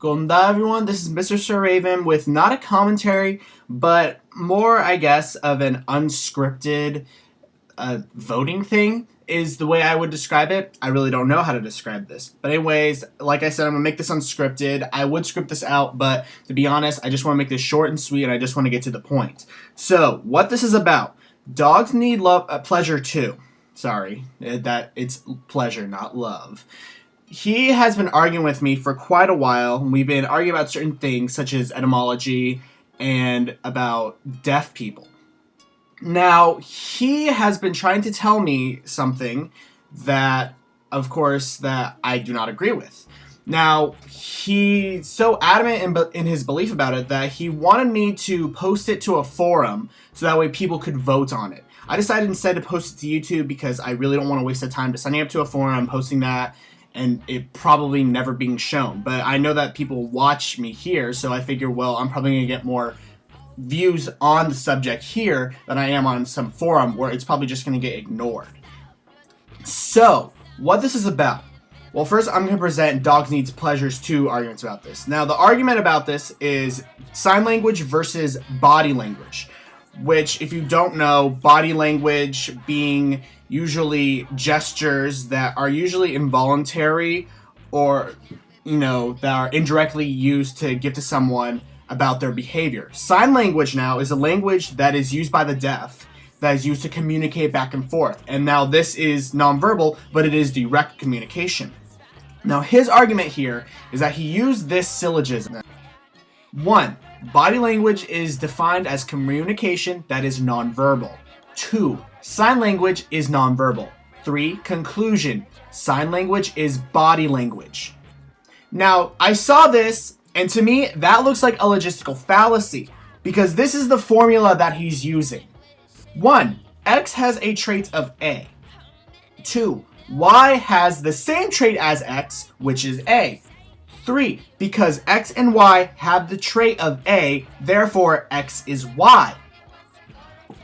Golden everyone, this is MrSirRaven with not a commentary, but more, I guess, of an unscripted voting thing is the way I would describe it. I really don't know how to describe this. But anyways, like I said, I'm going to make this unscripted. I would script this out, but to be honest, I just want to make this short and sweet, and I just want to get to the point. So, what this is about, dogs need pleasure too. Sorry, that it's pleasure, not love. He has been arguing with me for quite a while. We've been arguing about certain things such as etymology and about deaf people. Now, he has been trying to tell me something that, of course, that I do not agree with. Now, he's so adamant in his belief about it that he wanted me to post it to a forum so that way people could vote on it. I decided instead to post it to YouTube because I really don't want to waste the time to signing up to a forum, posting that, and it probably never being shown. But I know that people watch me here, so I figure, well, I'm probably going to get more views on the subject here than I am on some forum where it's probably just going to get ignored. So, what this is about. Well, first I'm going to present DogsNeedPleasuretoo arguments about this. Now, the argument about this is sign language versus body language, which, if you don't know, body language being usually gestures that are usually involuntary or, that are indirectly used to give to someone about their behavior. Sign language now is a language that is used by the deaf, that is used to communicate back and forth. And now this is nonverbal, but it is direct communication. Now his argument here is that he used this syllogism. 1. Body language is defined as communication that is nonverbal. 2. Sign language is nonverbal. 3. Conclusion. Sign language is body language. Now, I saw this, and to me, that looks like a logistical fallacy, because this is the formula that he's using. 1. X has a trait of A. 2. Y has the same trait as X, which is A. 3. Because X and Y have the trait of A, therefore X is Y.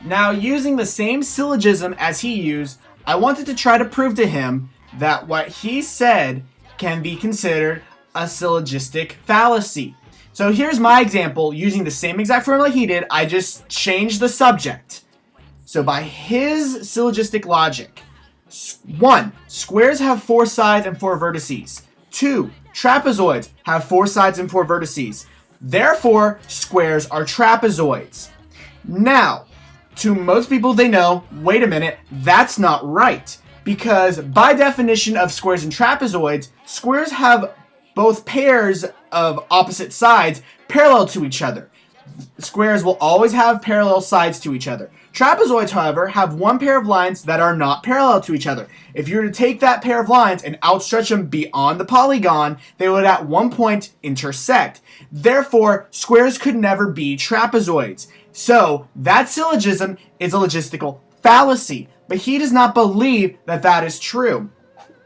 Now, using the same syllogism as he used, I wanted to try to prove to him that what he said can be considered a syllogistic fallacy. So here's my example using the same exact formula he did. I just changed the subject. So by his syllogistic logic, 1. Squares have 4 sides and 4 vertices. 2. Trapezoids have 4 sides and 4 vertices. Therefore, squares are trapezoids. Now, to most people they know, wait a minute, that's not right. Because by definition of squares and trapezoids, squares have both pairs of opposite sides parallel to each other. Squares will always have parallel sides to each other. Trapezoids, however, have one pair of lines that are not parallel to each other. If you were to take that pair of lines and outstretch them beyond the polygon, they would at one point intersect. Therefore, squares could never be trapezoids. So, that syllogism is a logistical fallacy, but he does not believe that that is true.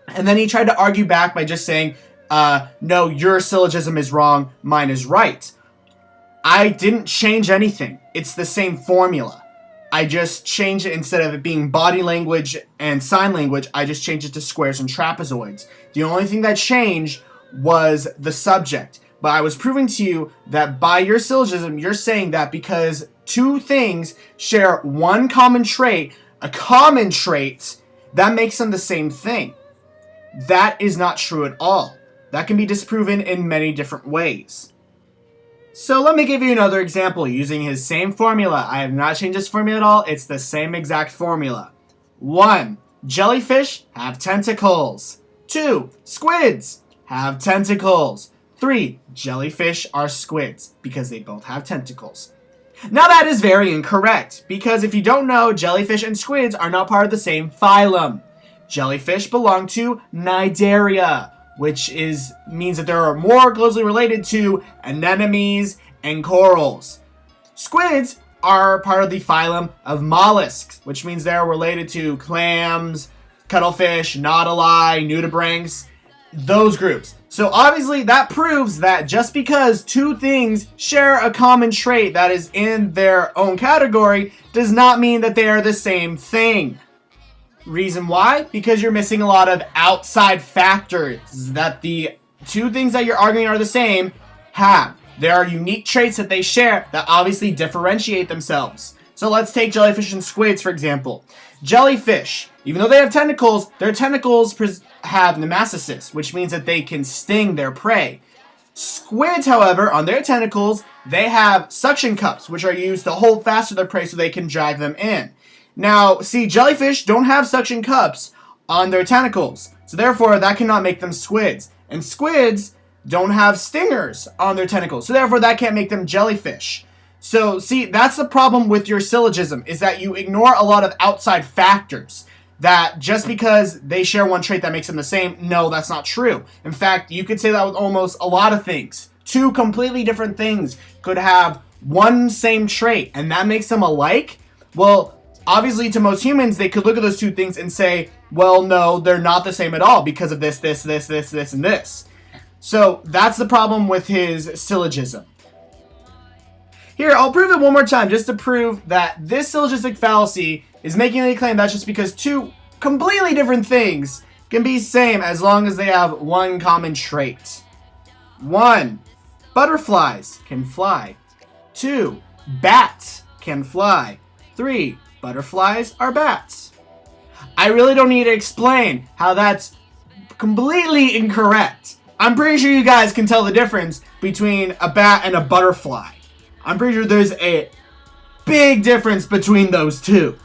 And then he tried to argue back by just saying, no, your syllogism is wrong, mine is right. I didn't change anything. It's the same formula. I just changed it. Instead of it being body language and sign language, I just changed it to squares and trapezoids. The only thing that changed was the subject. But I was proving to you that by your syllogism, you're saying that because two things share one common trait, a common trait, that makes them the same thing. That is not true at all. That can be disproven in many different ways. So let me give you another example using his same formula. I have not changed this formula at all. It's the same exact formula. 1. Jellyfish have tentacles. 2. Squids have tentacles. 3. Jellyfish are squids because they both have tentacles. Now that is very incorrect, because if you don't know, jellyfish and squids are not part of the same phylum. Jellyfish belong to Cnidaria, which means that they are more closely related to anemones and corals. Squids are part of the phylum of mollusks, which means they're related to clams, cuttlefish, nautili, nudibranchs, those groups. So obviously that proves that just because two things share a common trait that is in their own category does not mean that they are the same thing. Reason why? Because you're missing a lot of outside factors. That the two things that you're arguing are the same have. There are unique traits that they share that obviously differentiate themselves. So let's take jellyfish and squids, for example. Jellyfish, even though they have tentacles, their tentacles have nematocysts, which means that they can sting their prey. Squids, however, on their tentacles, they have suction cups, which are used to hold fast to their prey so they can drag them in. Now, see, jellyfish don't have suction cups on their tentacles, so therefore that cannot make them squids. And squids don't have stingers on their tentacles, so therefore that can't make them jellyfish. So, see, that's the problem with your syllogism, is that you ignore a lot of outside factors. That just because they share one trait that makes them the same, no, that's not true. In fact, you could say that with almost a lot of things. Two completely different things could have one same trait, and that makes them alike. Well, obviously to most humans, they could look at those two things and say, well, no, they're not the same at all because of this, this, this, this, this, and this. So that's the problem with his syllogism. Here, I'll prove it one more time just to prove that this syllogistic fallacy is making a claim that's just because two completely different things can be same as long as they have one common trait. 1. Butterflies can fly. 2. Bats can fly. 3. Butterflies are bats. I really don't need to explain how that's completely incorrect. I'm pretty sure you guys can tell the difference between a bat and a butterfly. I'm pretty sure there's a big difference between those two.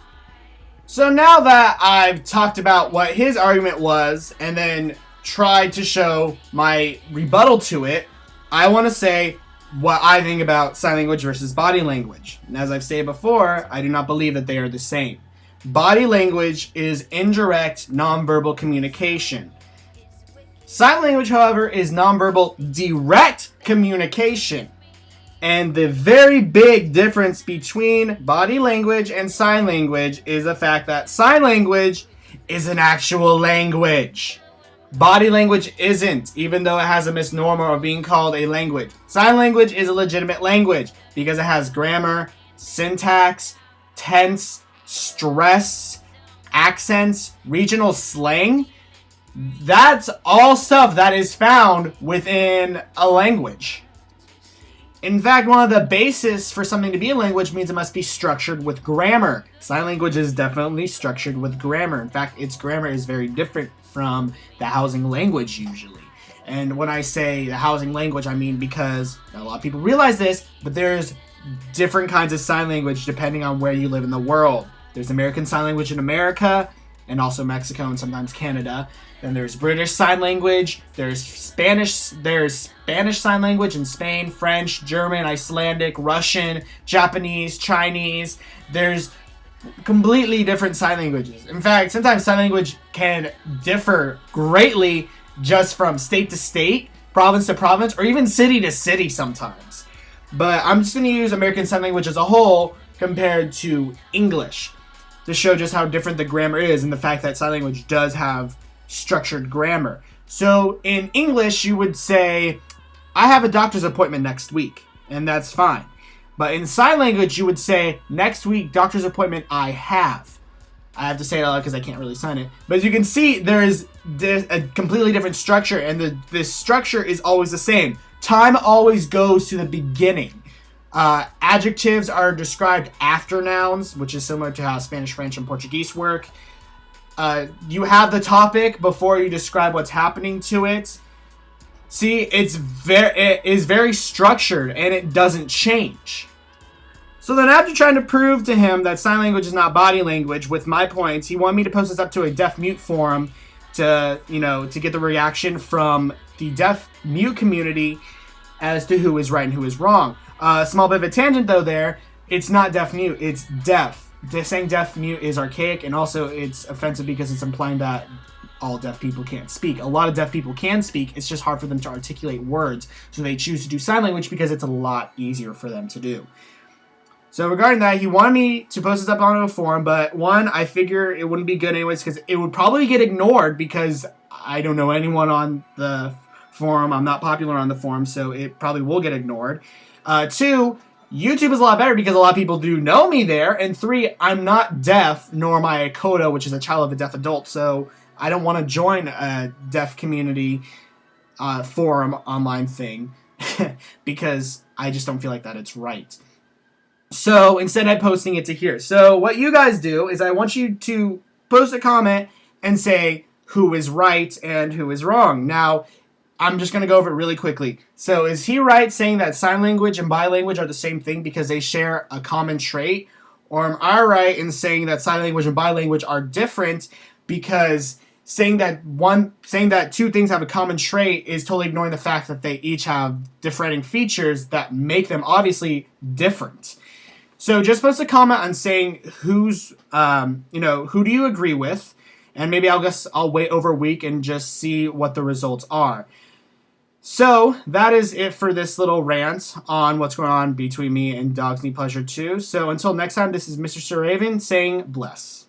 So now that I've talked about what his argument was and then tried to show my rebuttal to it, I want to say what I think about sign language versus body language. And as I've stated before, I do not believe that they are the same. Body language is indirect, nonverbal communication. Sign language, however, is nonverbal, direct communication. And the very big difference between body language and sign language is the fact that sign language is an actual language. Body language isn't, even though it has a misnomer of being called a language. Sign language is a legitimate language because it has grammar, syntax, tense, stress, accents, regional slang. That's all stuff that is found within a language. In fact, one of the bases for something to be a language means it must be structured with grammar. Sign language is definitely structured with grammar. In fact, its grammar is very different from the housing language usually. And when I say the housing language, I mean because not a lot of people realize this, but there's different kinds of sign language depending on where you live in the world. There's American Sign Language in America, and also Mexico and sometimes Canada. Then there's British Sign Language, there's Spanish Sign Language in Spain, French, German, Icelandic, Russian, Japanese, Chinese. There's completely different sign languages. In fact, sometimes sign language can differ greatly just from state to state, province to province, or even city to city sometimes. But I'm just going to use American Sign Language as a whole compared to English to show just how different the grammar is and the fact that sign language does have structured grammar. So in English, you would say, I have a doctor's appointment next week, and that's fine. But in sign language, you would say, next week, doctor's appointment I have. I have to say it out loud because I can't really sign it. But as you can see, there is a completely different structure, and this structure is always the same. Time always goes to the beginning. Adjectives are described after nouns, which is similar to how Spanish, French, and Portuguese work. You have the topic before you describe what's happening to it. See, it is very structured, and it doesn't change. So then after trying to prove to him that sign language is not body language with my points, he wanted me to post this up to a deaf-mute forum to get the reaction from the deaf-mute community as to who is right and who is wrong. Small bit of a tangent though there, it's not deaf-mute, it's deaf. Saying deaf-mute is archaic, and also it's offensive because it's implying that all deaf people can't speak. A lot of deaf people can speak, it's just hard for them to articulate words, so they choose to do sign language because it's a lot easier for them to do. So regarding that, he wanted me to post this up on a forum, but one, I figure it wouldn't be good anyways because it would probably get ignored because I don't know anyone on the forum. I'm not popular on the forum, so it probably will get ignored. 2, YouTube is a lot better because a lot of people do know me there. And 3, I'm not deaf, nor am I a CODA, which is a child of a deaf adult, so I don't want to join a deaf community forum online thing. because I just don't feel like that it's right. So instead I'm posting it to here. So what you guys do is I want you to post a comment and say who is right and who is wrong. Now, I'm just going to go over it really quickly. So is he right saying that sign language and bilanguage are the same thing because they share a common trait? Or am I right in saying that sign language and bilanguage are different because saying that two things have a common trait is totally ignoring the fact that they each have differing features that make them obviously different. So just post a comment on saying who do you agree with, and maybe I'll wait over a week and just see what the results are. So that is it for this little rant on what's going on between me and DogsNeedPleasuretoo. So until next time, this is MrSirRaven saying bless.